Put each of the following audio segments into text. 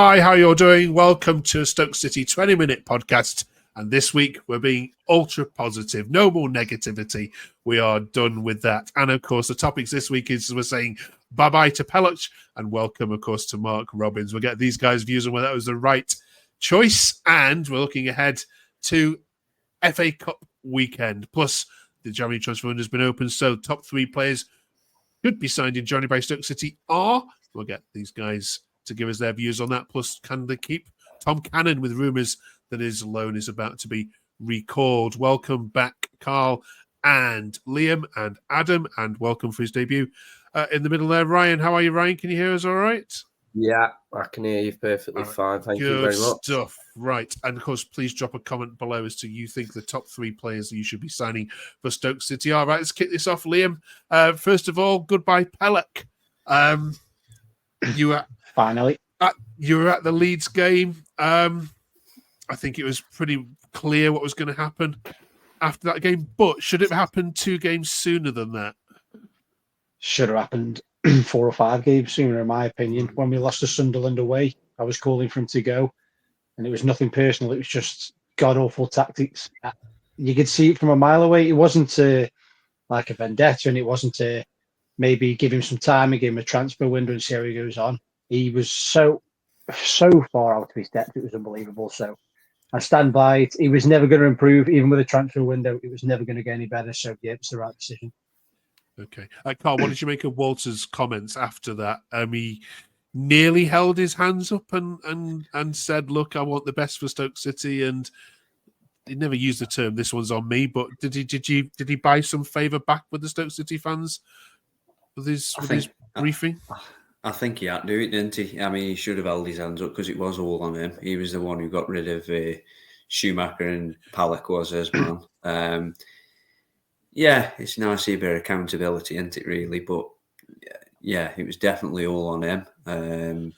Hi, how you all doing? Welcome to Stoke City 20-minute podcast. And this week we're being ultra positive. No more negativity. We are done with that. And of course, the topics this week is we're saying bye-bye to Pelach and welcome, of course, to Mark Robbins. We'll get these guys' views on whether that was the right choice. And we're looking ahead to FA Cup weekend. Plus, the January transfer window has been open, so top three players could be signed in January by Stoke City are. We'll get these guys to give us their views on that. Plus, can they keep Tom Cannon with rumours that his loan is about to be recalled? Welcome back, Carl and Liam and Adam, and welcome for his debut. In the middle there, Ryan. How are you, Ryan? Can you hear us all right? Yeah, I can hear you perfectly fine. Thank you very much. Good stuff. Right. And of course, please drop a comment below as to you think the top three players that you should be signing for Stoke City. All right, let's kick this off, Liam. First of all, goodbye, Pelach. You were finally you were at the Leeds game. I think it was pretty clear what was going to happen after that game. But should it have happened 2 games sooner than that? Should have happened 4 or 5 games sooner, in my opinion. When we lost to Sunderland away, I was calling for him to go, and it was nothing personal. It was just god-awful tactics. You could see it from a mile away. It wasn't like a vendetta, and it wasn't to maybe give him some time and give him a transfer window and see how he goes on. He was so far out of his depth. It was unbelievable. So I stand by it. He was never going to improve, even with a transfer window. It was never going to get any better. So yeah, it's the right decision. Okay. Carl, what did you make of Walter's comments after that? He nearly held his hands up and said, look, I want the best for Stoke City. And he never used the term, this one's on me, but did he buy some favour back with the Stoke City fans with his briefing? I think he had to do it, didn't he? I mean, he should have held his hands up because it was all on him. He was the one who got rid of Schumacher, and Pelach was his man. Yeah, it's nice to see a bit of accountability, isn't it, really? But yeah, it was definitely all on him.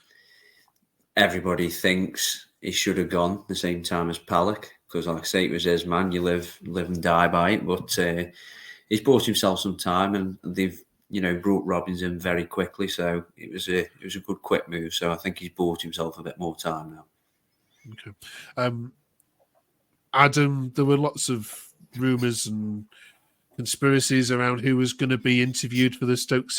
Everybody thinks he should have gone the same time as Pelach because, like I say, it was his man. You live and die by it. But he's bought himself some time, and they've brought Robbins in very quickly. So it was a good quick move. So I think he's bought himself a bit more time now. Okay, Adam, there were lots of rumours and conspiracies around who was going to be interviewed for the Stoke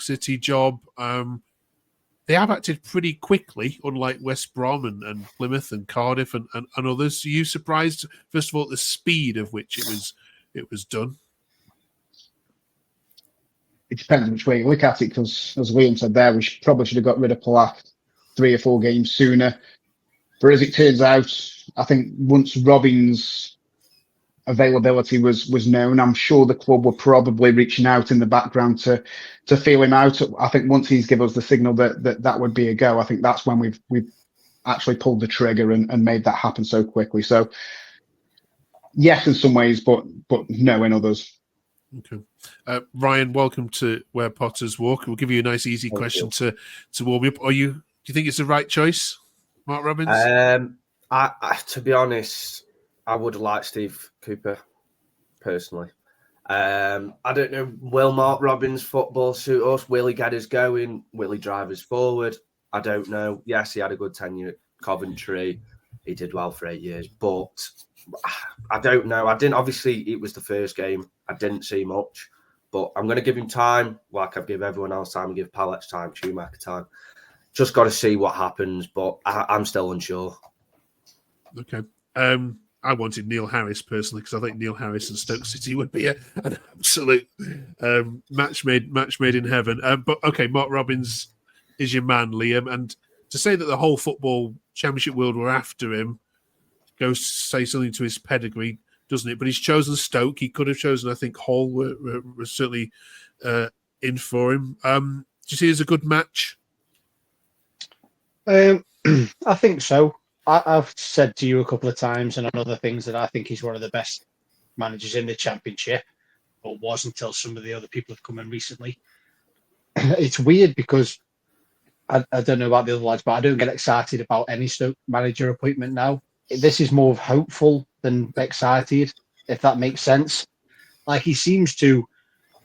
City job. They have acted pretty quickly, unlike West Brom and Plymouth and Cardiff and others. Are you surprised, first of all, at the speed of which it was done? It depends which way you look at it, because as Liam said there, we probably should have got rid of Pelach 3 or 4 games sooner. But as it turns out, I think once Robbins' availability was known, I'm sure the club were probably reaching out in the background to feel him out. I think once he's given us the signal that would be a go, I think that's when we've actually pulled the trigger and made that happen so quickly. So yes, in some ways, but no in others. Okay. Ryan, welcome to Where Potters Walk. We'll give you a nice, easy question to warm you up. Do you think it's the right choice, Mark Robbins? I to be honest, I would like Steve Cooper, personally. I don't know, will Mark Robbins' football suit us? Will he get us going? Will he drive us forward? I don't know. Yes, he had a good tenure at Coventry. He did well for 8 years, but I don't know. Obviously, it was the first game. I didn't see much, but I'm going to give him time, like I've given everyone else time, give Pelach time, Schumacher time. Just got to see what happens, but I'm still unsure. Okay. I wanted Neil Harris personally because I think Neil Harris and Stoke City would be an absolute match made in heaven. But okay, Mark Robbins is your man, Liam, and to say that the whole football championship world were after him goes to say something to his pedigree, doesn't it? But he's chosen Stoke. He could have chosen, I think, Hull were certainly in for him. Do you see it as a good match? I think so. I've said to you a couple of times and on other things that I think he's one of the best managers in the Championship, but was until some of the other people have come in recently. It's weird because I don't know about the other lads, but I don't get excited about any Stoke manager appointment now. This is more of hopeful than excited, if that makes sense. Like he seems to,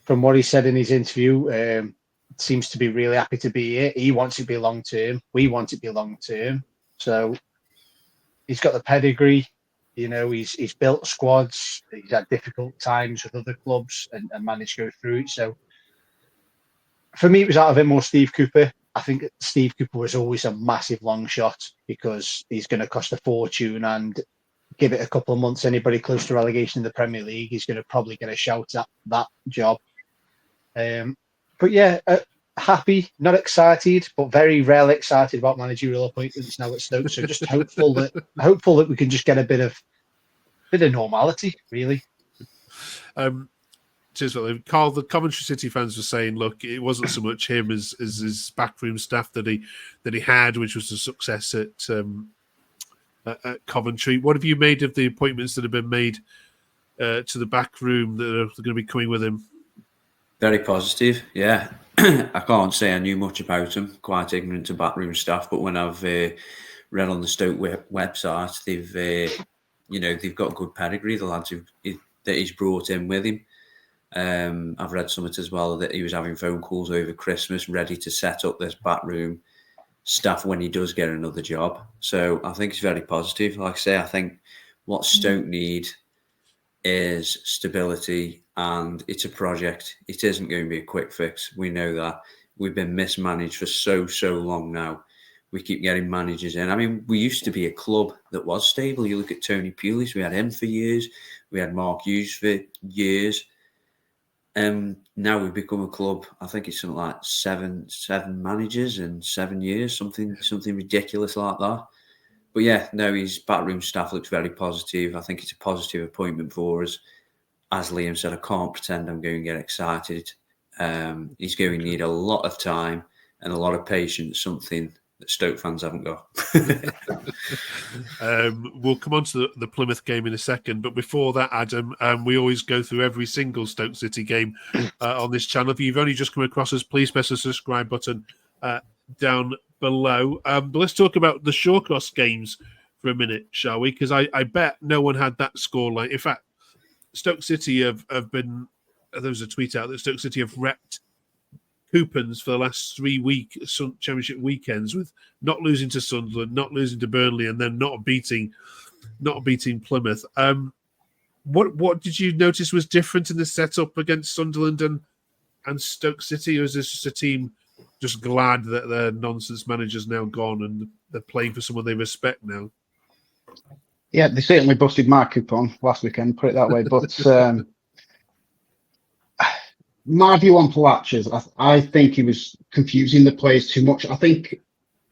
from what he said in his interview, seems to be really happy to be here. He wants it to be long term. We want it to be long term. So he's got the pedigree. He's built squads. He's had difficult times with other clubs and managed to go through it. So for me, it was out of him more Steve Cooper. I think Steve Cooper was always a massive long shot because he's going to cost a fortune, and give it a couple of months, anybody close to relegation in the Premier League is going to probably get a shout at that job. But yeah, happy, not excited, but very rarely excited about managerial appointments now at Stoke. So just hopeful that we can just get a bit of normality, really. Carl, the Coventry City fans were saying, look, it wasn't so much him as his backroom staff that he had, which was a success at Coventry. What have you made of the appointments that have been made to the backroom that are going to be coming with him? Very positive, yeah. I can't say I knew much about him, quite ignorant to backroom staff, but when I've read on the Stoke website, they've got good pedigree, the lads that he's brought in with him. I've read something as well that he was having phone calls over Christmas, ready to set up this backroom staff when he does get another job. So I think it's very positive. Like I say, I think what Stoke need is stability, and it's a project. It isn't going to be a quick fix. We know that. We've been mismanaged for so long now. We keep getting managers in. I mean, we used to be a club that was stable. You look at Tony Pulis, we had him for years. We had Mark Hughes for years. Now we've become a club, I think it's something like seven managers in 7 years, something ridiculous like that. But yeah, no, his backroom staff looks very positive. I think it's a positive appointment for us. As Liam said, I can't pretend I'm going to get excited. He's going to need a lot of time and a lot of patience, something that Stoke fans haven't got. We'll come on to the Plymouth game in a second, but before that, Adam, we always go through every single Stoke City game on this channel. If you've only just come across us, please press the subscribe button down below. But let's talk about the Shawcross games for a minute, shall we? Because I bet no one had that scoreline. In fact, Stoke City have been, there was a tweet out that Stoke City have repped coupons for the last 3 championship weekends, with not losing to Sunderland, not losing to Burnley, and then not beating Plymouth. What did you notice was different in the setup against Sunderland and Stoke City, or is this just a team just glad that their nonsense manager's now gone and they're playing for someone they respect now? Yeah, they certainly busted my coupon last weekend, put it that way. But my view on Pelach is I think he was confusing the players too much. I think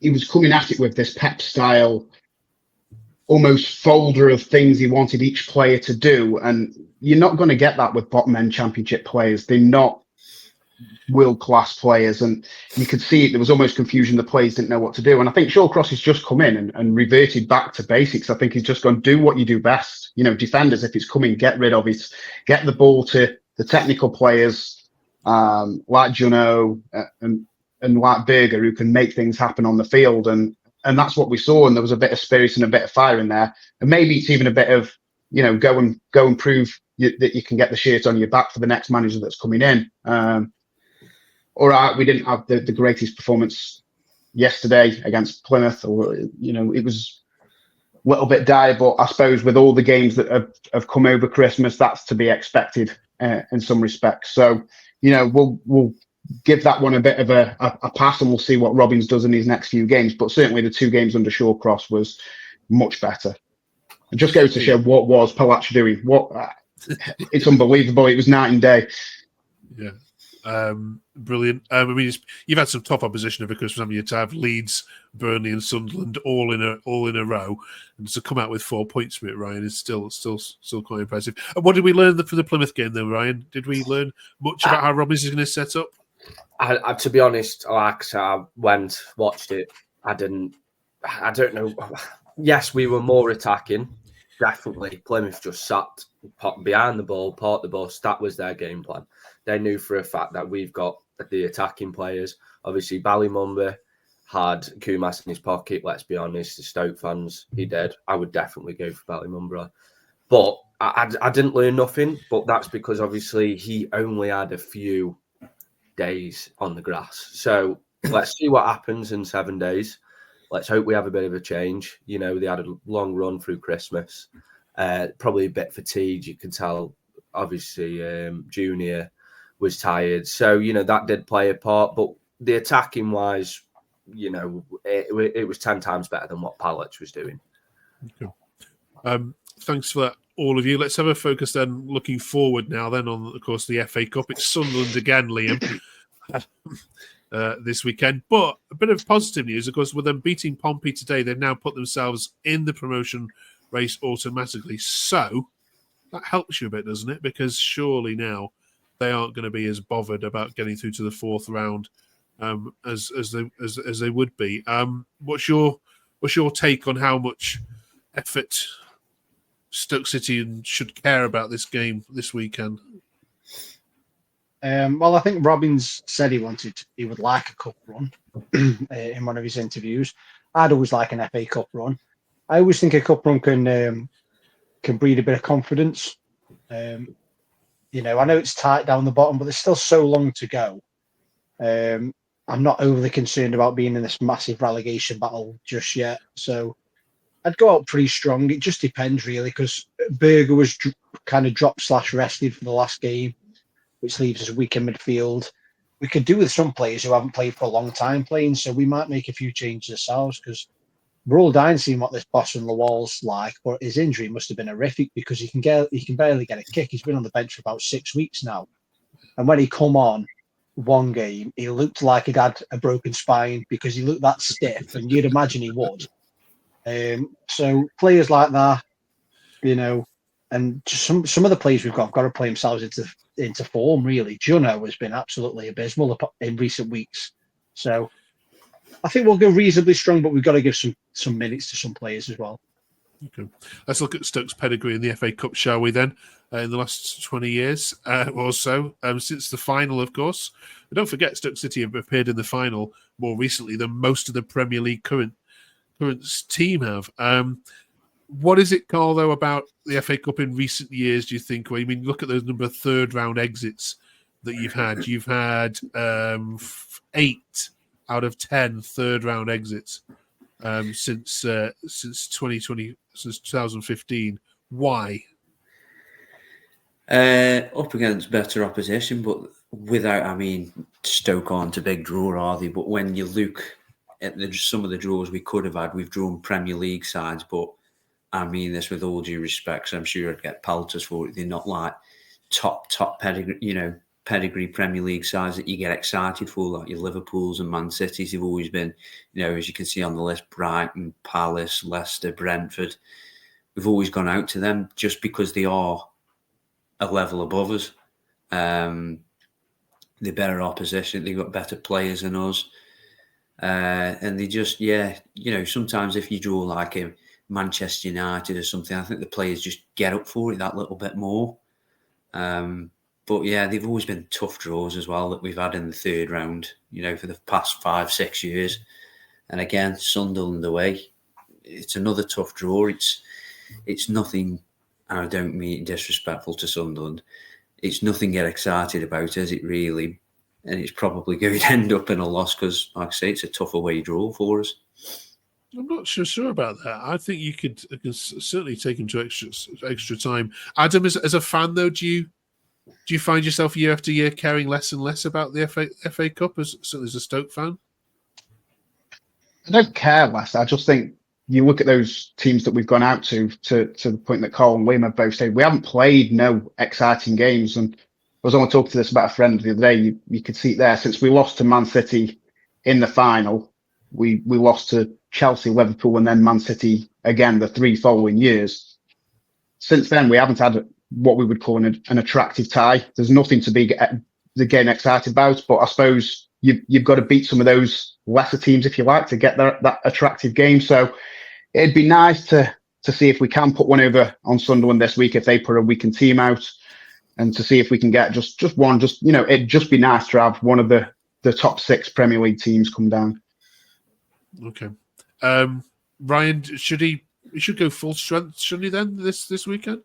he was coming at it with this Pep style, almost folder of things he wanted each player to do. And you're not going to get that with bottom end championship players. They're not world-class players. And you could see it. There was almost confusion. The players didn't know what to do. And I think Shawcross has just come in and reverted back to basics. I think he's just gone, do what you do best. Defenders, if it's coming, get rid of it. Get the ball to the technical players, like Juno and like Berger, who can make things happen on the field. And that's what we saw. And there was a bit of spirit and a bit of fire in there. And maybe it's even a bit of, go and prove that you can get the shirt on your back for the next manager that's coming in. All right, we didn't have the greatest performance yesterday against Plymouth, or, it was a little bit dire, but I suppose with all the games that have come over Christmas, that's to be expected in some respects. So, we'll give that one a bit of a pass, and we'll see what Robbins does in these next few games. But certainly the 2 games under Shawcross was much better. It just goes to show what was Pelach doing. It's unbelievable. It was night and day. Yeah. Brilliant. You've had some tough opposition over Christmas, haven't you? To have Leeds, Burnley, and Sunderland all in a row, and to come out with 4 points from it, Ryan, is still quite impressive. And what did we learn for the Plymouth game, though, Ryan? Did we learn much about how Robbins is going to set up? I to be honest, I watched it. I don't know. Yes, we were more attacking. Definitely, Plymouth just sat behind the ball, parked the bus. That was their game plan. They knew for a fact that we've got the attacking players. Obviously, Ballymumba had Kumas in his pocket. Let's be honest, the Stoke fans, he did. I would definitely go for Ballymumba. But I didn't learn nothing. But that's because obviously he only had a few days on the grass. So let's see what happens in 7 days. Let's hope we have a bit of a change. You know, they had a long run through Christmas, probably a bit fatigued. You can tell, obviously, Junior was tired. So, you know, that did play a part. But the attacking wise, you know, it was 10 times better than what Pelach was doing. Okay. Thanks for that, all of you. Let's have a focus then, looking forward now then on, of course, the FA Cup. It's Sunderland again, Liam, this weekend. But a bit of positive news, of course, with them beating Pompey today, they've now put themselves in the promotion race automatically. So that helps you a bit, doesn't it? Because surely now they aren't going to be as bothered about getting through to the fourth round as they would be. What's your take on how much effort Stoke City should care about this game this weekend? Well, I think Robbins said he would like a cup run in one of his interviews. I'd always like an FA Cup run. I always think a cup run can breed a bit of confidence. You know, I know it's tight down the bottom, but there's still so long to go. I'm not overly concerned about being in this massive relegation battle just yet. So I'd go out pretty strong. It just depends, really, because Berger was kind of dropped/rested for the last game, which leaves us weak in midfield. We could do with some players who haven't played for a long time playing, so we might make a few changes ourselves, because we're all dying seeing what this Boston Lawal's like, but his injury must have been horrific because he can barely get a kick. He's been on the bench for about 6 weeks now. And when he come on one game, he looked like he'd had a broken spine because he looked that stiff, and you'd imagine he would. So players like that, you know, and just some of the players we've got to play themselves into form, really. Juno has been absolutely abysmal in recent weeks. So I think we'll go reasonably strong, but we've got to give some minutes to some players as well. Okay. Let's look at Stoke's pedigree in the FA Cup, shall we then? In the last 20 years or so, since the final, of course. But don't forget, Stoke City have appeared in the final more recently than most of the Premier League current team have. What is it, Carl, though, about the FA Cup in recent years, do you think? Well, I mean, look at those number of third-round exits that you've had. You've had 8 out of 10 third-round exits since 2015. Why? Up against better opposition, but without, I mean, Stoke aren't a big draw, are they? But when you look at some of the draws we could have had, we've drawn Premier League sides, but I mean this with all due respect, so I'm sure I'd get pelters for it. They're not like top pedigree Premier League sides that you get excited for, like your Liverpools and Man Cities. Have always been, you know, as you can see on the list, Brighton, Palace, Leicester, Brentford. We've always gone out to them just because they are a level above us. They're better opposition. They've got better players than us. And they just, sometimes if you draw like a Manchester United or something, I think the players just get up for it that little bit more. But yeah, they've always been tough draws as well that we've had in the third round, you know, for the past 5-6 years. And again, Sunderland away, it's another tough draw. It's nothing, and I don't mean disrespectful to Sunderland, it's nothing to get excited about, is it really? And it's probably going to end up in a loss because, like I say, it's a tough away draw for us. I'm not sure about that. I think you could certainly take him to extra time. Adam, as a fan, though, do you find yourself year after year caring less and less about the FA Cup, certainly as a Stoke fan? I don't care less. I just think you look at those teams that we've gone out to the point that Carl and William have both said, we haven't played no exciting games. And I was only talking to this about a friend the other day. You could see it there. Since we lost to Man City in the final, we lost to Chelsea, Liverpool, and then Man City again the 3 following years. Since then, we haven't had what we would call an attractive tie. There's nothing to be getting excited about, but I suppose you've got to beat some of those lesser teams, if you like, to get that attractive game. So it'd be nice to see if we can put one over on Sunderland this week if they put a weakened team out, and to see if we can get just one. It'd just be nice to have one of the top 6 Premier League teams come down. Okay. Ryan, he should go full strength, shouldn't he then, this weekend?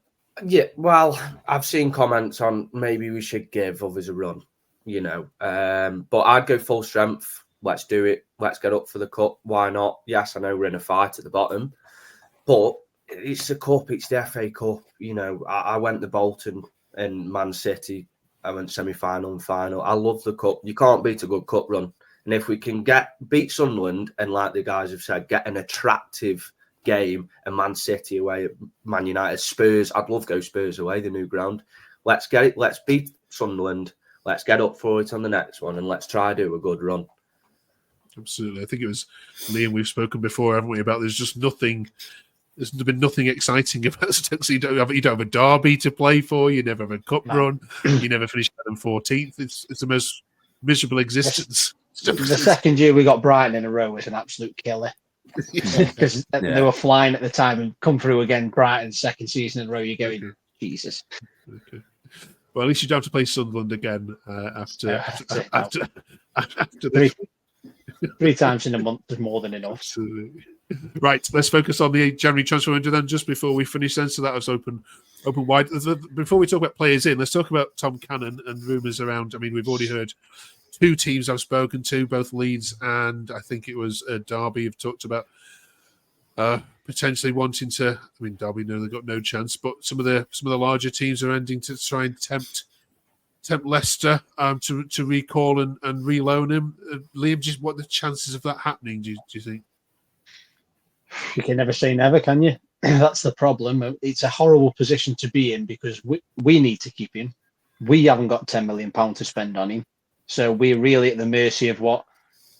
Yeah, well, I've seen comments on maybe we should give others a run. But I'd go full strength. Let's do it. Let's get up for the cup. Why not? Yes, I know we're in a fight at the bottom, but it's the cup. It's the FA Cup. I went to Bolton and Man City. I went semi-final and final. I love the cup. You can't beat a good cup run. And if we can beat Sunderland and, like the guys have said, get an attractive game, and Man City away at Man United, Spurs, I'd love to go Spurs away, the new ground. Let's get it. Let's beat Sunderland. Let's get up for it on the next one, and let's try to do a good run. Absolutely. I think it was Liam, we've spoken before, haven't we, about there's been nothing exciting about Stoke. You don't have a derby to play for, you never have a cup run, you never finish 14th. It's the most miserable existence. The second year we got Brighton in a row was an absolute killer. Because they were flying at the time, and come through again, Brighton, second season in a row, you're going, Jesus. Okay. Well, at least you don't have to play Sunderland again after this. Three times in a month is more than enough. Absolutely. Right, let's focus on the January transfer window then, just before we finish then. So that was open wide. Before we talk about players in, let's talk about Tom Cannon and rumours around. I mean, we've already heard two teams I've spoken to, both Leeds and I think it was Derby, have talked about potentially wanting to. I mean, Derby know they've got no chance, but some of the larger teams are ending to try and tempt Leicester to recall and reloan him. Liam, just what are the chances of that happening? Do you think? You can never say never, can you? That's the problem. It's a horrible position to be in because we need to keep him. We haven't got £10 million to spend on him. So we're really at the mercy of what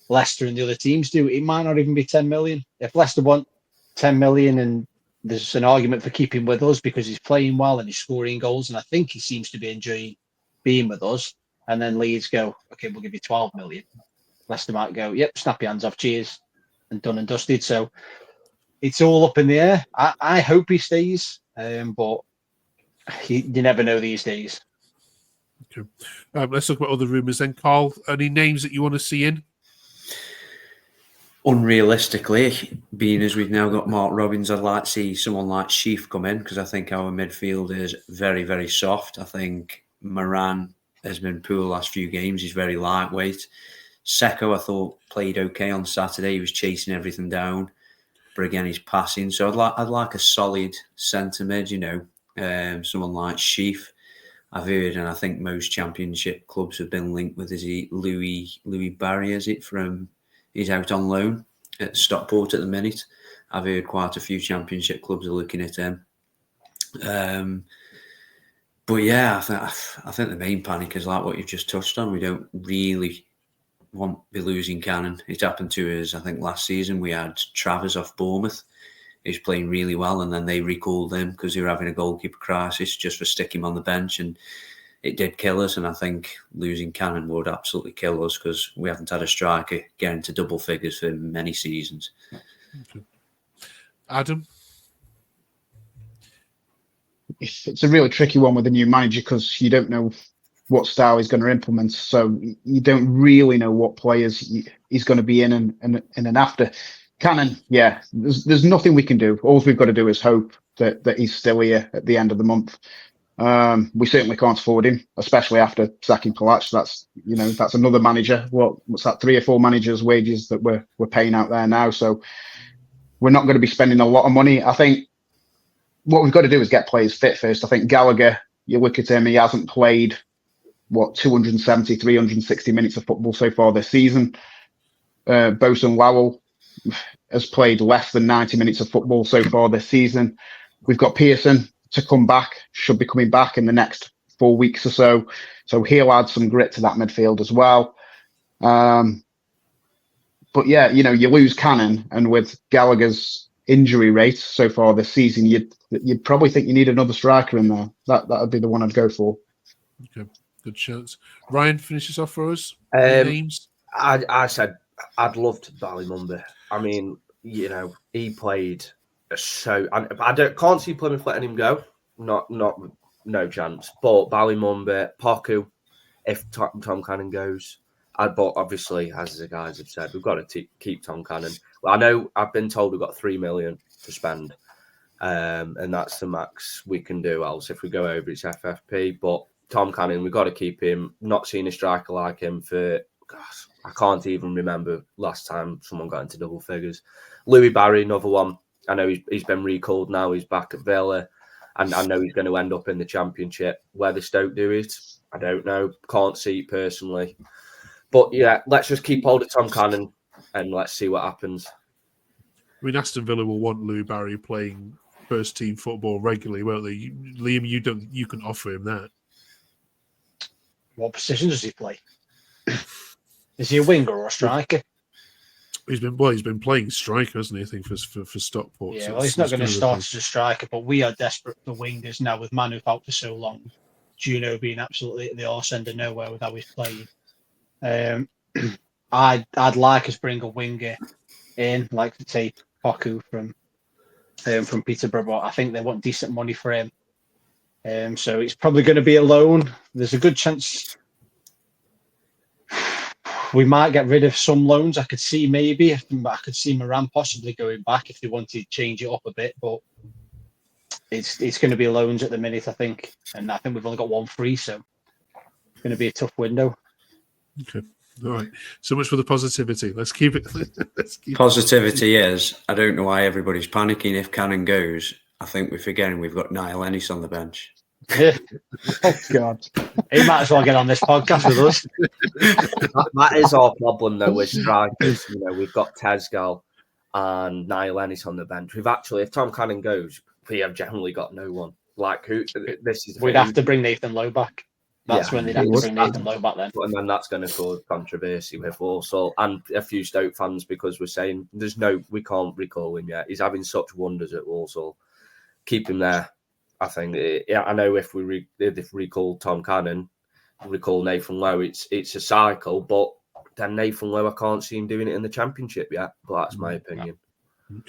Leicester and the other teams do. It might not even be 10 million. If Leicester want 10 million and there's an argument for keeping with us because he's playing well and he's scoring goals, and I think he seems to be enjoying being with us, and then Leeds go, okay, we'll give you 12 million. Leicester might go, yep, snap your hands off, cheers, and done and dusted. So it's all up in the air. I hope he stays, but you never know these days. Okay. Let's talk about other rumours then. Carl, any names that you want to see in? Unrealistically, being as we've now got Mark Robbins, I'd like to see someone like Sheaf come in because I think our midfield is very, very soft. I think Moran has been poor the last few games. He's very lightweight. Seko, I thought, played okay on Saturday. He was chasing everything down. But again, he's passing. So I'd like a solid centre mid, someone like Sheaf. I've heard, and I think most championship clubs have been linked with, is he Louis Barry, is it, he's out on loan at Stockport at the minute. I've heard quite a few championship clubs are looking at him. But yeah, I think the main panic is like what you've just touched on. We don't really want to be losing Cannon. It happened to us, I think, last season. We had Travers off Bournemouth. He was playing really well, and then they recalled him because they were having a goalkeeper crisis just for sticking him on the bench, and it did kill us. And I think losing Cannon would absolutely kill us because we haven't had a striker getting to double figures for many seasons. Okay. Adam? It's a really tricky one with the new manager because you don't know what style he's going to implement. So you don't really know what players he's going to be in and after. Cannon, yeah, there's nothing we can do. All we've got to do is hope that he's still here at the end of the month. We certainly can't afford him, especially after sacking Pelach. That's another manager. What's that? 3 or 4 managers' wages that we're paying out there now. So we're not going to be spending a lot of money. I think what we've got to do is get players fit first. I think Gallagher, you look at him, he hasn't played 270, 360 minutes of football so far this season. Bosun Lowell has played less than 90 minutes of football so far this season. We've got Pearson to come back, should be coming back in the next 4 weeks or so. So he'll add some grit to that midfield as well. But yeah, you lose Cannon, and with Gallagher's injury rate so far this season, you'd probably think you need another striker in there. That would be the one I'd go for. Okay, good chance. Ryan, finishes off for us. Names. I said I'd love to Ballymumba. I mean, he played so. I can't see Plymouth letting him go. No chance. But Ballymumba, Poku, if Tom Cannon goes. But obviously, as the guys have said, we've got to keep Tom Cannon. Well, I know I've been told we've got 3 million to spend, and that's the max we can do. Else, if we go over, it's FFP. But Tom Cannon, we've got to keep him. Not seen a striker like him for, gosh, I can't even remember last time someone got into double figures. Louis Barry, another one. I know he's been recalled now. He's back at Villa. And I know he's going to end up in the Championship. Whether Stoke do it, I don't know. Can't see it personally. But yeah, let's just keep hold of Tom Cannon and let's see what happens. I mean, Aston Villa will want Lou Barry playing first team football regularly, won't they? Liam, you can offer him that. What position does he play? Is he a winger or a striker? He's been playing striker, hasn't he? I think for Stockport. Yeah, so well, he's not going to start as as a striker, but we are desperate for wingers now with Manu out for so long. Juno being absolutely at the arse end of nowhere with how he's playing. I'd like us to bring a winger in, like to take Poku from Peterborough, but I think they want decent money for him. So it's probably going to be a loan. There's a good chance we might get rid of some loans. I could see Moran possibly going back if they wanted to change it up a bit, but it's going to be loans at the minute, I think. And I think we've only got one free, so it's going to be a tough window. Okay. All right. So much for the positivity. Let's keep it. Positivity is, I don't know why everybody's panicking if Cannon goes. I think we're forgetting we've got Niall Ennis on the bench. Oh, God. He might as well get on this podcast with us. That is our problem, though, with strikers. We've got Tezgal and Niall Ennis on the bench. We've actually, if Tom Cannon goes, we have generally got no one. Like, who? This is. We'd have to bring Nathan Lowe back. That's when they'd have to bring Nathan Lowe back then. And then that's going to cause controversy with Walsall and a few Stoke fans because we're saying we can't recall him yet. He's having such wonders at Walsall. Keep him there. I think. I know if we recall Tom Cannon, recall Nathan Lowe, it's a cycle. But then Nathan Lowe, I can't see him doing it in the Championship yet. But that's my opinion.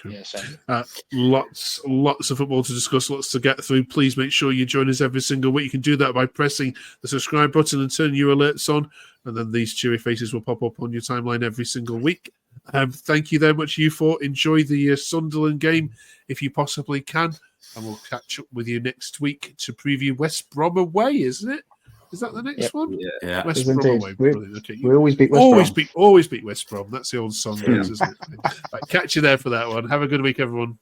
Okay. Yeah, lots of football to discuss, lots to get through. Please make sure you join us every single week. You can do that by pressing the subscribe button and turn your alerts on, and then these cheery faces will pop up on your timeline every single week. Thank you very much, you four. Enjoy the Sunderland game if you possibly can, and we'll catch up with you next week to preview West Brom away, isn't it? Is that the next one? Yeah. West Brom away. Okay. We always beat West Brom. Always beat West Brom. That's the old song, isn't it? Right, catch you there for that one. Have a good week, everyone.